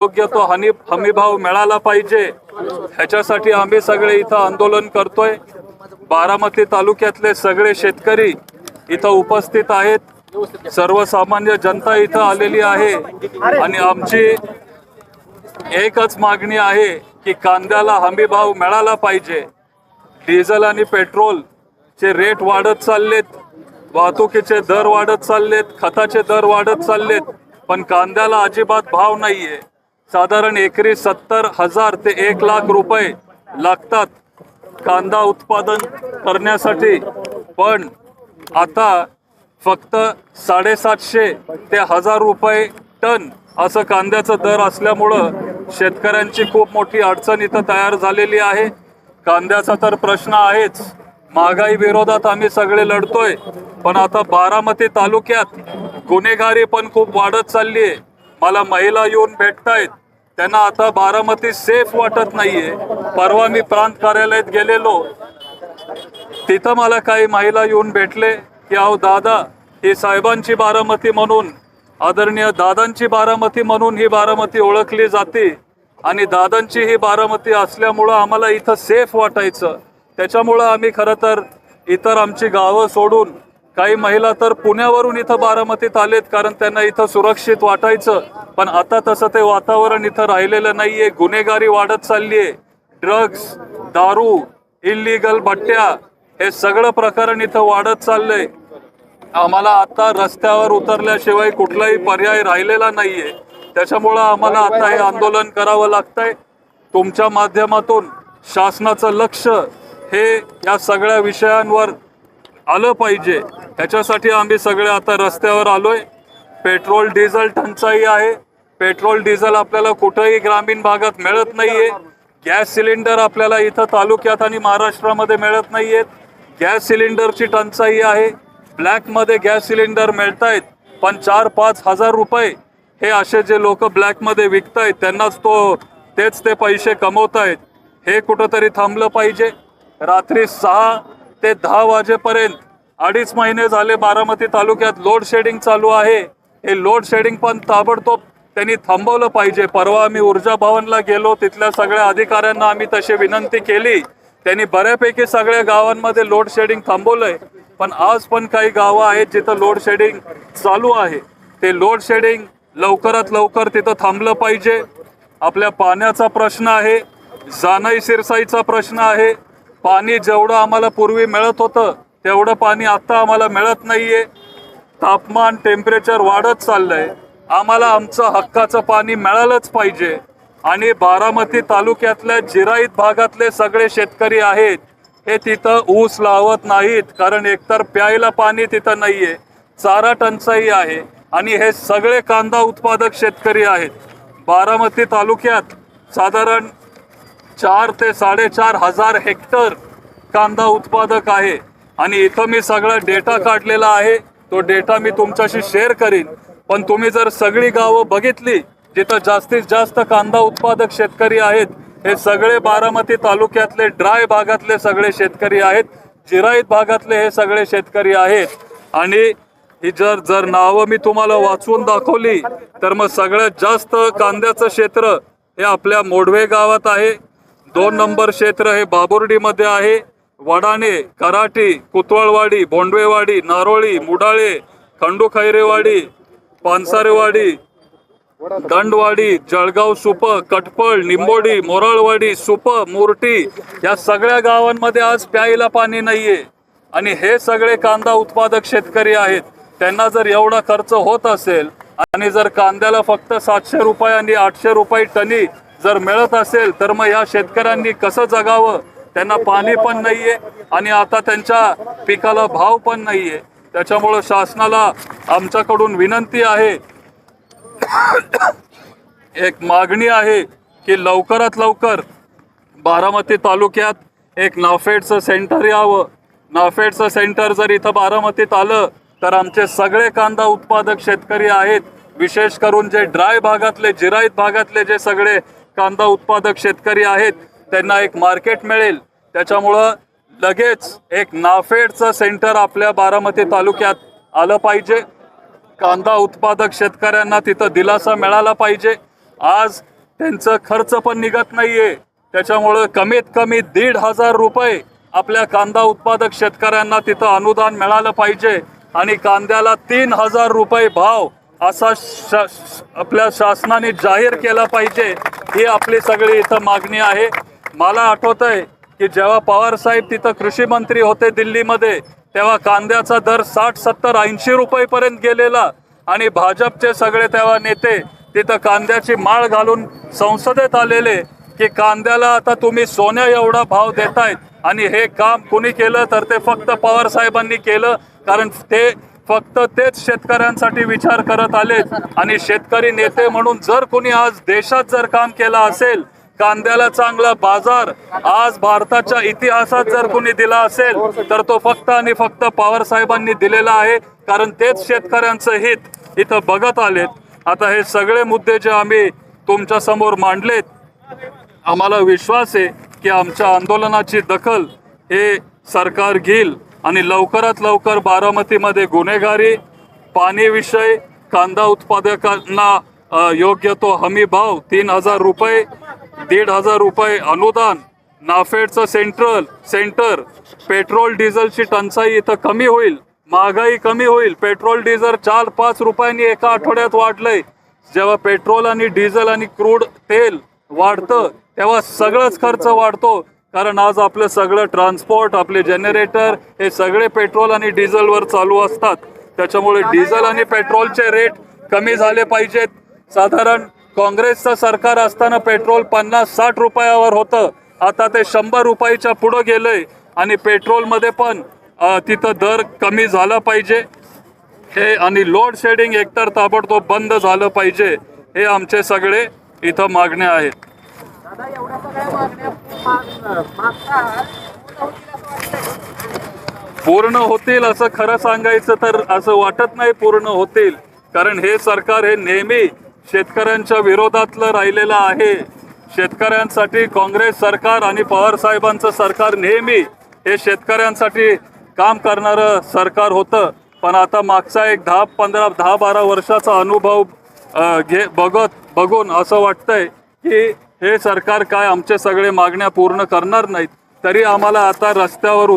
योग्य तो हमी भाव मिळाला पाहिजे, ह्याच्यासाठी आम्ही सगळे इथं आंदोलन करतोय। बारामती तालुक्यातले सगळे शेतकरी इथं उपस्थित आहेत, सर्वसामान्य जनता इथं आलेली आहे आणि आमची एकच मागणी आहे की कांद्याला हमी भाव मिळाला पाहिजे। डिझेल आणि पेट्रोलचे रेट वाढत चाललेत, वाहतुकीचे दर वाढत चाललेत, खताचे दर वाढत चाललेत, पण कांद्याला अजिबात भाव नाहीये। साधारण एकरी 70,000 ते 1,00,000 रुपये लागतात कांदा उत्पादन करण्यासाठी, पण आता फक्त 750 ते 1,000 रुपये टन असं कांद्याचा दर असल्यामुळं शेतकऱ्यांची खूप मोठी अडचण इथं तयार झालेली आहे। कांद्याचा तर प्रश्न आहेच, महागाई विरोधात आम्ही सगळे लढतोय, पण आता बारामती तालुक्यात गुन्हेगारी पण खूप वाढत चालली आहे। मला महिला येऊन भेटतायत, त्यांना आता बारामती सेफ वाटत नाहीये। परवा मी प्रांत कार्यालयात गेलेलो, तिथं मला काही महिला येऊन भेटले की अहो दादा, ही साहेबांची बारामती म्हणून, आदरणीय दादांची बारामती म्हणून ही बारामती ओळखली जाते आणि दादांची ही बारामती असल्यामुळं आम्हाला इथं सेफ वाटायचं। त्याच्यामुळं आम्ही खरं तर इतर आमची गावं सोडून, काही महिला तर पुण्यावरून इथं बारामतीत आलेत कारण त्यांना इथं सुरक्षित वाटायचं, पण आता तसं ते वातावरण इथं राहिलेलं नाहीये। गुन्हेगारी वाढत चालली आहे, ड्रग्स, दारू, इल्लीगल भट्ट्या, हे सगळं प्रकरण इथं वाढत चाललंय। आम्हाला आता रस्त्यावर उतरल्याशिवाय कुठलाही पर्याय राहिलेला नाहीये, त्याच्यामुळं आम्हाला आता हे आंदोलन करावं लागतंय। तुमच्या माध्यमातून शासनाचं लक्ष हे या सगळ्या विषयांवर आलं पाहिजे, ह्याच्यासाठी आम्ही सगळे आता रस्त्यावर आलोय। पेट्रोल डिझेल टंचाई आहे, पेट्रोल डिझेल आपल्याला कुठेही ग्रामीण भागात मिळत नाहीये। गॅस सिलेंडर आपल्याला इथं तालुक्यात आणि महाराष्ट्रामध्ये मिळत नाहीयेत, गॅस सिलेंडरची टंचाई आहे। ब्लॅकमध्ये गॅस सिलेंडर मिळतायत, पण 4-5 हजार रुपये हे असे जे लोक ब्लॅकमध्ये विकतायत त्यांनाच तेच ते पैसे कमवतायत। हे कुठंतरी थांबलं पाहिजे। रात्री 6 ते 10 वाजेपर्यंत 2.5 महिने झाले बारामती तालुक्यात लोड शेडिंग चालू आहे। हे लोड शेडिंग पण ताबडतोब त्यांनी थांबवलं पाहिजे। परवा आम्ही ऊर्जा भवनला गेलो, तिथल्या सगळ्या अधिकाऱ्यांना आम्ही तशी विनंती केली, त्यांनी बऱ्यापैकी सगळ्या गावांमध्ये लोड शेडिंग थांबवलंय, पण आज पण काही गावं आहेत जिथं लोड शेडिंग चालू आहे। ते लोड शेडिंग लवकरात लवकर तिथं थांबलं पाहिजे। आपल्या पाण्याचा प्रश्न आहे, जानाई सिरसाईचा प्रश्न आहे। पाणी जेवढं आम्हाला पूर्वी मिळत होतं तेवढं पाणी आता आम्हाला मिळत नाहीये। तापमान, टेम्परेचर वाढत चाललंय, आम्हाला आमचं हक्काचं पाणी मिळालंच पाहिजे। आणि बारामती तालुक्यातल्या जिराईत भागातले सगळे शेतकरी आहेत, हे तिथं ऊस लावत नाहीत, कारण एकतर प्यायला पाणी तिथं नाहीये, चारा टंचाई आहे आणि हे सगळे कांदा उत्पादक शेतकरी आहेत। बारामती तालुक्यात साधारण 4 ते 4.5 हजार हेक्टर कांदा उत्पादक आहे आणि इथं मी सगळा डेटा काढलेला आहे, तो डेटा मी तुमच्याशी शेअर करीन। पण तुम्ही जर सगळी गावं बघितली जिथं जास्तीत जास्त कांदा उत्पादक शेतकरी आहेत, हे सगळे बारामती तालुक्यातले ड्राय भागातले सगळे शेतकरी आहेत, जिराईत भागातले हे सगळे शेतकरी आहेत। आणि ही जर नावं मी तुम्हाला वाचून दाखवली तर मग सगळ्यात जास्त कांद्याचं क्षेत्र हे आपल्या मोडवे गावात आहे। 2 नंबर क्षेत्र हे बाबुर्डीमध्ये आहे। वडाणे, कराटी, कुतवळवाडी, भोंडवेवाडी, नारोळी, मुडाळे, खंडूखैरेवाडी, पानसारेवाडी, दंडवाडी, जळगाव सुप, कटपळ, निंबोडी, मोराळवाडी, सुप, मुरटी, या सगळ्या गावांमध्ये आज प्यायला पाणी नाहीये। आणि हे सगळे कांदा उत्पादक शेतकरी आहेत, त्यांना जर एवढा खर्च होत असेल आणि जर कांद्याला फक्त 700 रुपये आणि 800 रुपये टनी जर मिळत असेल तर मग या शेतकऱ्यांनी कसं जगावं? त्यांना पाणी पण नाहीये आणि आता त्यांच्या पिकाला भाव पण नाहीये। त्याच्यामुळे शासनाला आमच्याकडून विनंती आहे, एक मागणी आहे की लवकरात लवकर बारामती तालुक्यात एक नाफेडचं सेंटर यावं। नाफेडचं सेंटर जर इथं बारामतीत आलं तर आमचे सगळे कांदा उत्पादक शेतकरी आहेत, विशेष करून जे ड्राय भागातले, जिराईत भागातले जे सगळे कांदा उत्पादक शेतकरी आहेत, त्यांना एक मार्केट मिळेल। त्याच्यामुळं लगेच एक नाफेडचं सेंटर आपल्या बारामती तालुक्यात आलं पाहिजे। कांदा उत्पादक शेतकऱ्यांना तिथं दिलासा मिळाला पाहिजे। आज त्यांचं खर्च पण निघत नाहीये. त्याच्यामुळं कमीत कमी 1,500 रुपये आपल्या कांदा उत्पादक शेतकऱ्यांना तिथं अनुदान मिळालं पाहिजे आणि कांद्याला 3,000 रुपये भाव असा आपल्या शासनाने जाहीर केला पाहिजे. ही आपली सगळी इथं मागणी आहे. मला आठवतंय की जेव्हा पवार साहेब तिथं कृषी मंत्री होते दिल्लीमध्ये, तेव्हा कांद्याचा दर 60, 70, 80 रुपयेपर्यंत गेलेला आणि भाजपचे सगळे तेव्हा नेते तिथं कांद्याची माळ घालून संसदेत आलेले की कांद्याला आता तुम्ही सोन्या एवढा भाव देतायत. आणि हे काम कुणी केलं तर ते फक्त पवार साहेबांनी केलं, कारण ते फक्त तेच शेतकऱ्यांसाठी विचार करत आलेत. आणि शेतकरी नेते म्हणून जर कुणी आज देशात जर काम केलं असेल, कांद्याला चांगला बाजार आज भारताच्या इतिहासात जर कुणी दिला असेल तर तो फक्त आणि फक्त पवार साहेबांनी दिलेला आहे, कारण तेच शेतकऱ्यांचं हित इथं बघत आलेत. आता हे सगळे मुद्दे जे आम्ही तुमच्या समोर मांडलेत, आम्हाला विश्वास आहे की आमच्या आंदोलनाची दखल हे सरकार घेईल आणि लवकरात लवकर बारामतीमध्ये गुन्हेगारी, पाणी विषय, कांदा उत्पादकांना योग्य तो हमी भाव 3,000 रुपये, 1,500 रुपये अनुदान, नाफेडचं सेंटर, पेट्रोल डिझेलची टंचाई इथं कमी होईल, महागाई कमी होईल. पेट्रोल डिझेल 4-5 रुपयांनी एका आठवड्यात वाढलंय. जेव्हा पेट्रोल आणि डिझेल आणि क्रूड तेल वाढतं तेव्हा सगळंच खर्च वाढतो, कारण आज आपलं सगळं ट्रान्सपोर्ट, आपले जनरेटर हे सगळे पेट्रोल आणि डिझेलवर चालू असतात. त्याच्यामुळे डिझेल आणि पेट्रोलचे रेट कमी झाले पाहिजेत. साधारण काँग्रेसचं सरकार असताना पेट्रोल 50-60 रुपयावर होतं, आता ते 100 रुपयाच्या पुढं गेलंय. आणि पेट्रोलमध्ये पण तिथं दर कमी झाला पाहिजे हे, आणि लोड शेडिंग एकतर ताबडतोब बंद झालं पाहिजे. हे आमचे सगळे इथं मागण्या आहेत. पूर्ण होतील असं खरं सांगायचं तर असं वाटत नाही पूर्ण होतील, कारण हे सरकार हे नेहमी शेतकऱ्यांच्या विरोधातलं राहिलेलं आहे. शेतकऱ्यांसाठी काँग्रेस सरकार आणि पवार साहेबांचं सरकार नेहमी हे शेतकऱ्यांसाठी काम करणारं सरकार होतं. पण आता मागचा एक 10-12 वर्षाचा अनुभव बघून असं वाटतंय की हे सरकार काय आमचे सगळे मागण्या पूर्ण करणार नाहीत. तरी आम्हाला आता रस्त्यावर